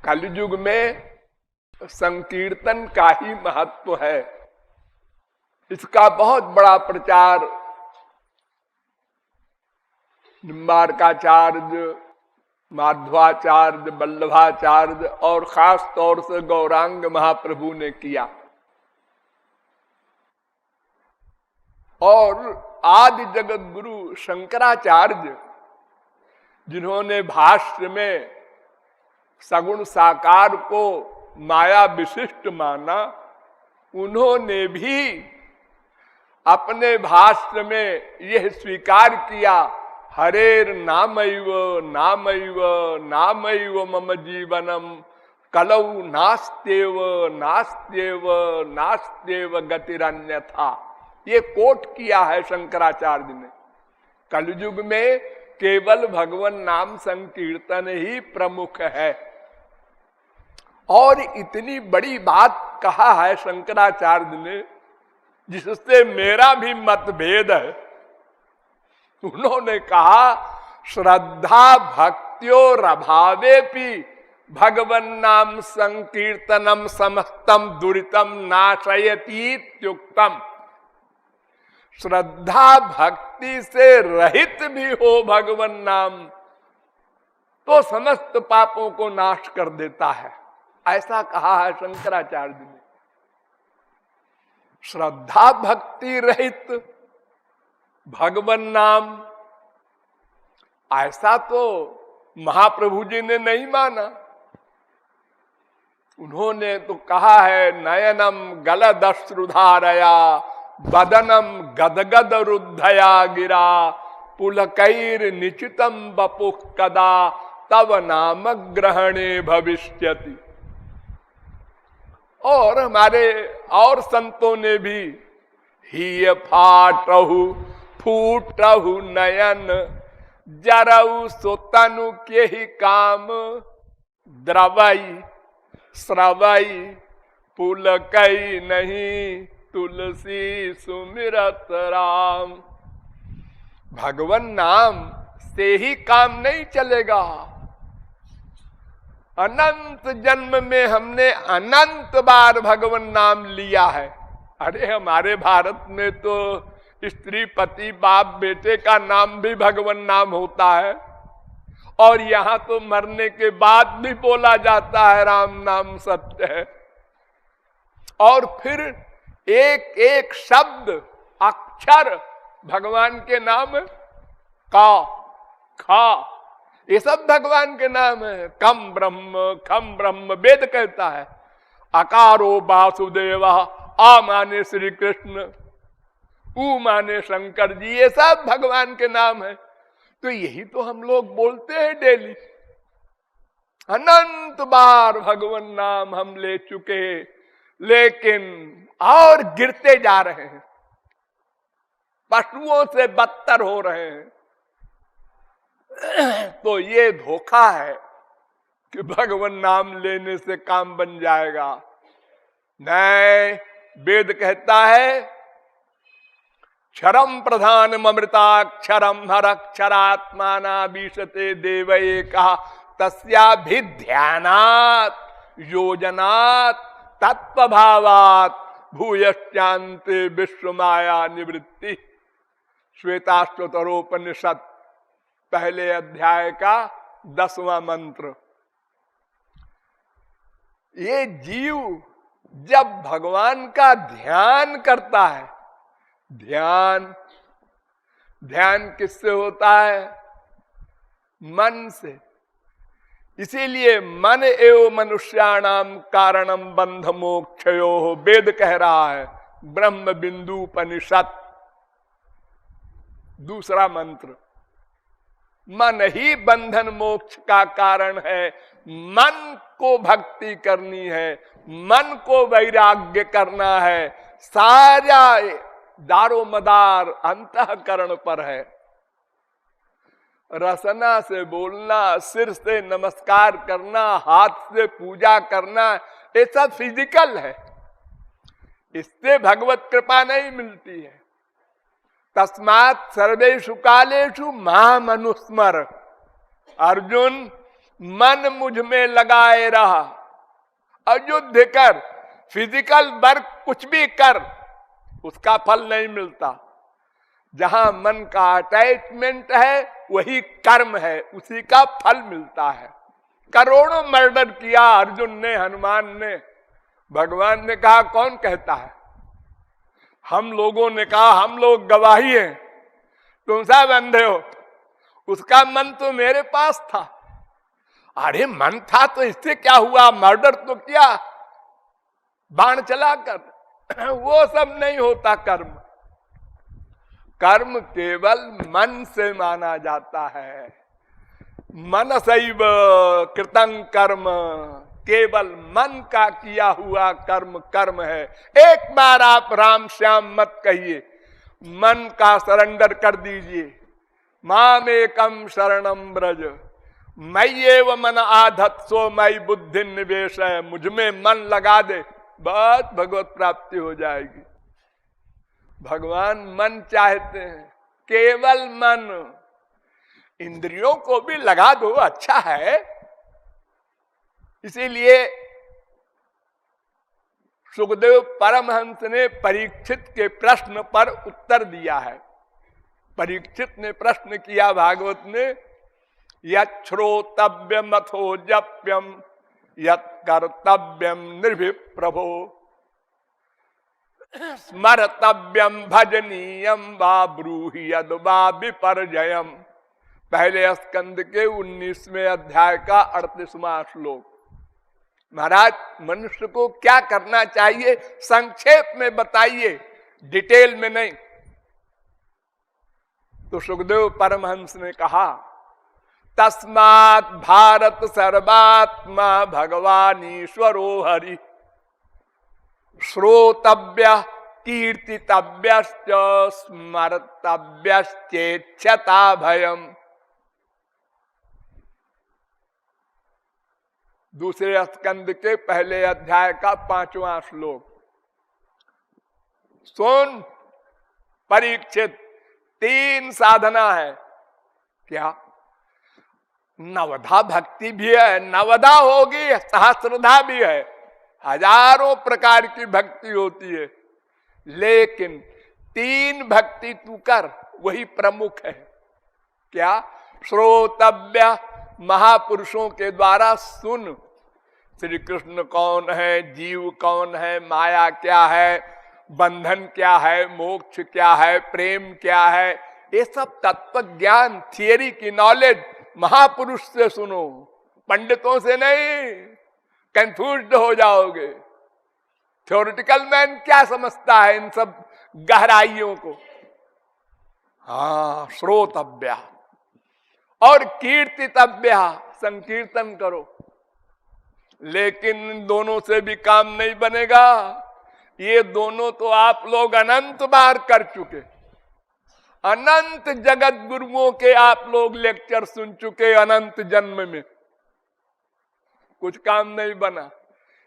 कलयुग में संकीर्तन का ही महत्व है। इसका बहुत बड़ा प्रचार निम्बार्काचार्य, माध्वाचार्य, वल्लभाचार्य और खास तौर से गौरांग महाप्रभु ने किया। और आदि जगत गुरु शंकराचार्य, जिन्होंने भाष्य में सगुण साकार को माया विशिष्ट माना, उन्होंने भी अपने भाष्य में यह स्वीकार किया, हरेर नामैव नामैव नामैव मम जीवनम कलौ नास्त्येव नास्त्येव नास्त्येव गतिरन्यथा। ये कोट किया है शंकराचार्य ने। कलयुग में केवल भगवान नाम संकीर्तन ही प्रमुख है। और इतनी बड़ी बात कहा है शंकराचार्य ने, जिससे मेरा भी मतभेद है। उन्होंने कहा, श्रद्धा भक्त्योर अभावेपि भगवन् नाम संकीर्तनम समस्तम दुरितम नाशयतीत्युक्तम। श्रद्धा भक्ति से रहित भी हो भगवन् नाम तो समस्त पापों को नाश कर देता है, ऐसा कहा है शंकराचार्य ने। श्रद्धा भक्ति रहित भगवन् नाम, ऐसा तो महाप्रभु जी ने नहीं माना। उन्होंने तो कहा है, नयनम गलदश्रुधारया बदनम गदगद रुद्धया गिरा पुलकैर निचितम बपुः कदा तव नाम ग्रहणे भविष्यति। और हमारे और संतों ने भी, ही फाटहु फूटहु नयन जरऊ सोतनु के ही काम द्रवई श्रवई पुलकई नहीं तुलसी सुमिरत राम। भगवन नाम से ही काम नहीं चलेगा। अनंत जन्म में हमने अनंत बार भगवन नाम लिया है। अरे हमारे भारत में तो स्त्री पति बाप बेटे का नाम भी भगवन नाम होता है, और यहाँ तो मरने के बाद भी बोला जाता है राम नाम सत्य है। और फिर एक एक शब्द अक्षर भगवान के नाम है, का खा, ये सब भगवान के नाम है। कम ब्रह्म वेद कहता है। अकारो वासुदेव, आ माने श्री कृष्ण, ऊ माने शंकर जी, ये सब भगवान के नाम है। तो यही तो हम लोग बोलते हैं डेली। अनंत बार भगवान नाम हम ले चुके, लेकिन और गिरते जा रहे हैं, पशुओं से बदतर हो रहे हैं। तो ये धोखा है कि भगवान नाम लेने से काम बन जाएगा। नहीं, वेद कहता है, क्षरम प्रधान अमृताक्षरम हरक्षरात्माना विशते देव एका तस्याभिध्यानात् योजनात् तत्वभावात् भूयश्चान्ते विश्वमाया निवृत्ति। श्वेताश्वतरोपनिषद पहले अध्याय का 10वां मंत्र। ये जीव जब भगवान का ध्यान करता है, ध्यान किससे होता है? मन से। इसीलिए मन एवं मनुष्याणाम कारणम बंध मोक्षयो, वेद कह रहा है, ब्रह्म बिंदुपनिषद 2 मंत्र। मन ही बंधन मोक्ष का कारण है। मन को भक्ति करनी है, मन को वैराग्य करना है। सारा दारो मदार अंतःकरण पर है। रसना से बोलना, सिर से नमस्कार करना, हाथ से पूजा करना, ये सब फिजिकल है। इससे भगवत कृपा नहीं मिलती है। तस्मात् सर्वेषु कालेषु माम अनुस्मर। अर्जुन, मन मुझ में लगाए रहा। और युद्ध कर, फिजिकल वर्क कुछ भी कर, उसका फल नहीं मिलता। जहां मन का अटैचमेंट है वही कर्म है, उसी का फल मिलता है। करोड़ों मर्डर किया अर्जुन ने, हनुमान ने। भगवान ने कहा कौन कहता है? हम लोगों ने कहा हम लोग गवाही हैं, तुम सब अंधे हो। उसका मन तो मेरे पास था। अरे मन था तो इससे क्या हुआ? मर्डर तो किया बाण चलाकर। वो सब नहीं होता कर्म। कर्म केवल मन से माना जाता है। मनसैव कृतं कर्म, केवल मन का किया हुआ कर्म कर्म है। एक बार आप राम श्याम मत कहिए, मन का सरेंडर कर दीजिए। मामेकम शरणम ब्रज मय्येव मन आधत्सो मयि बुद्धि निवेश है। मुझ में मन लगा दे, बस भगवत प्राप्ति हो जाएगी। भगवान मन चाहते हैं, केवल मन। इंद्रियों को भी लगा दो, अच्छा है। इसीलिए सुखदेव परमहंस ने परीक्षित के प्रश्न पर उत्तर दिया है। परीक्षित ने प्रश्न किया भागवत में, यच्छ्रोतव्यम अथो जप्यम यत्कर्तव्यम निर्भिप्रभो स्मर्तव्यम भजनीयम वा ब्रूहि यद् वा विपर्जयम। पहले स्कंद के 19वें अध्याय का 38वां श्लोक। महाराज मनुष्य को क्या करना चाहिए संक्षेप में बताइए, डिटेल में नहीं। तो सुखदेव परमहंस ने कहा, तस्मात् भारत सर्वात्मा भगवान ईश्वरो हरि श्रोतव्य कीर्तितव्यश्च स्मर्तव्यश्चेच्छता भयम्। दूसरे स्कंद के पहले अध्याय का 5वां श्लोक। सुन परीक्षित, 3 साधना है। क्या? नवधा भक्ति भी है, नवधा होगी, सहस्रधा भी है, हजारों प्रकार की भक्ति होती है, लेकिन 3 भक्ति तू कर, वही प्रमुख है। क्या? श्रोतव्य, महापुरुषों के द्वारा सुन। श्री कृष्ण कौन है, जीव कौन है, माया क्या है, बंधन क्या है, मोक्ष क्या है, प्रेम क्या है, ये सब तत्व ज्ञान, थियरी की नॉलेज महापुरुष से सुनो, पंडितों से नहीं। कंफ्यूज्ड हो जाओगे। थ्योरेटिकल मैन क्या समझता है इन सब गहराइयों को? हाँ, श्रोतव्य और कीर्तितव्य, संकीर्तन करो। लेकिन दोनों से भी काम नहीं बनेगा। ये दोनों तो आप लोग अनंत बार कर चुके, अनंत जगत गुरुओं के आप लोग लेक्चर सुन चुके, अनंत जन्म में कुछ काम नहीं बना।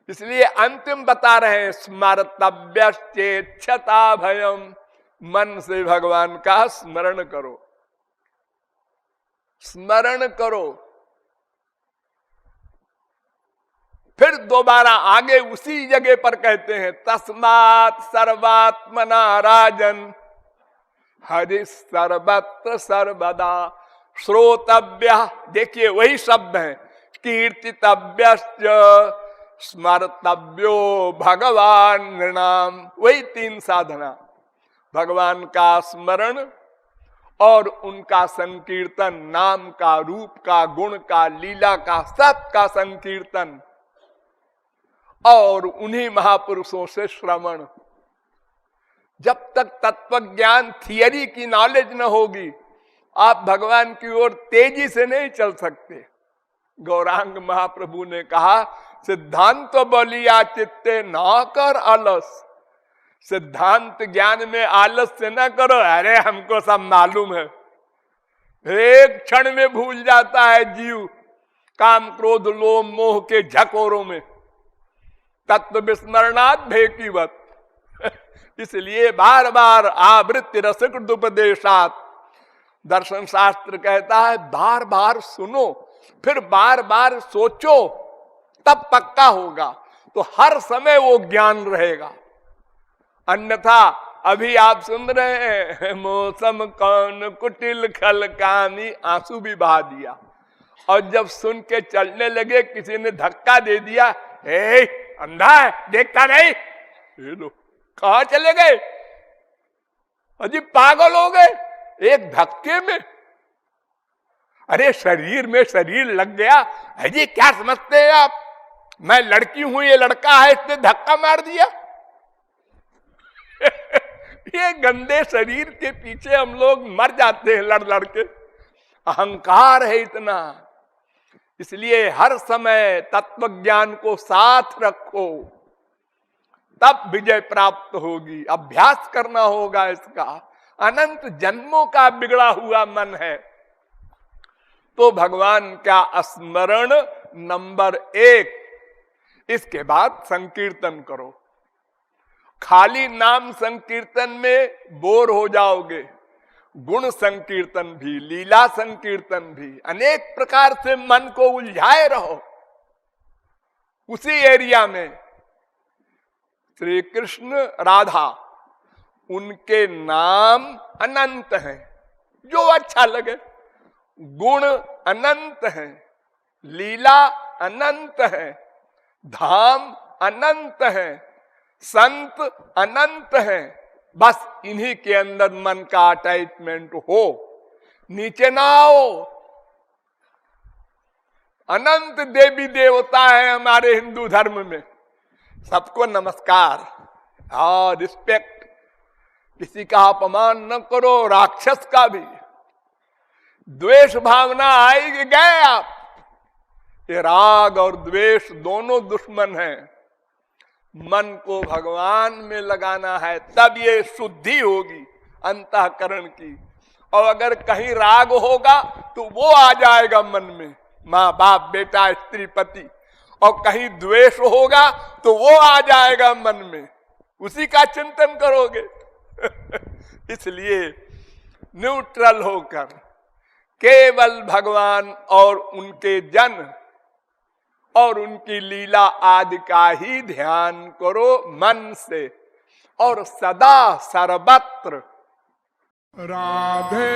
इसलिए अंतिम बता रहे हैं, स्मर्तव्यश्चेच्छता भयम्। मन से भगवान का स्मरण करो, स्मरण करो। फिर दोबारा आगे उसी जगह पर कहते हैं, तस्मात् सर्वात्मना राजन हरि सर्वत्र सर्वदा श्रोतव्य। देखिए वही शब्द हैं, कीर्तितव्यश्च स्मर्तव्यो भगवान नृणाम। वही 3 साधना, भगवान का स्मरण और उनका संकीर्तन, नाम का, रूप का, गुण का, लीला का, सब का संकीर्तन, और उन्हीं महापुरुषों से श्रवण। जब तक तत्व ज्ञान, थियरी की नॉलेज न होगी, आप भगवान की ओर तेजी से नहीं चल सकते। गौरांग महाप्रभु ने कहा, सिद्धांत बलिया चित्ते ना कर आलस। सिद्धांत ज्ञान में आलस से न करो। अरे हमको सब मालूम है। एक क्षण में भूल जाता है जीव काम क्रोध लोभ मोह के झकोरों में, तत्व विस्मरणात् भेकीवत। इसलिए बार बार आवृत्ति रसकृत उपदेशात, दर्शन शास्त्र कहता है बार बार सुनो, फिर बार बार सोचो, तब पक्का होगा। तो हर समय वो ज्ञान रहेगा। अन्यथा अभी आप सुन रहे हैं, मौसम कौन कुटिल खल कामी, आंसू भी बहा दिया। और जब सुन के चलने लगे, किसी ने धक्का दे दिया, ए अंधा है, देखता नहीं, ये लो कहां चले गए, अजी पागल हो गए एक धक्के में। अरे शरीर में शरीर लग गया, अजी क्या समझते हैं आप, मैं लड़की हूं, ये लड़का है, इसने धक्का मार दिया। ये गंदे शरीर के पीछे हम लोग मर जाते हैं लड़ लड़ के। अहंकार है इतना। इसलिए हर समय तत्व ज्ञान को साथ रखो, तब विजय प्राप्त होगी। अभ्यास करना होगा इसका। अनंत जन्मों का बिगड़ा हुआ मन है, तो भगवान का स्मरण नंबर 1। इसके बाद संकीर्तन करो। खाली नाम संकीर्तन में बोर हो जाओगे। गुण संकीर्तन भी, लीला संकीर्तन भी, अनेक प्रकार से मन को उलझाए रहो उसी एरिया में। श्री कृष्ण राधा, उनके नाम अनंत हैं, जो अच्छा लगे। गुण अनंत हैं, लीला अनंत है, धाम अनंत है, संत अनंत है। बस इन्हीं के अंदर मन का अटैचमेंट हो, नीचे ना आओ। अनंत देवी देवता है हमारे हिंदू धर्म में, सबको नमस्कार और रिस्पेक्ट, किसी का अपमान न करो, राक्षस का भी। द्वेष भावना आएगी, गए आप। ये राग और द्वेष दोनों दुश्मन हैं। मन को भगवान में लगाना है, तब ये शुद्धि होगी अंतःकरण की। और अगर कहीं राग होगा तो वो आ जाएगा मन में, माँ बाप बेटा स्त्री पति। और कहीं द्वेष होगा तो वो आ जाएगा मन में, उसी का चिंतन करोगे। इसलिए न्यूट्रल होकर केवल भगवान और उनके जन और उनकी लीला आदि का ही ध्यान करो मन से, और सदा सर्वत्र। राधे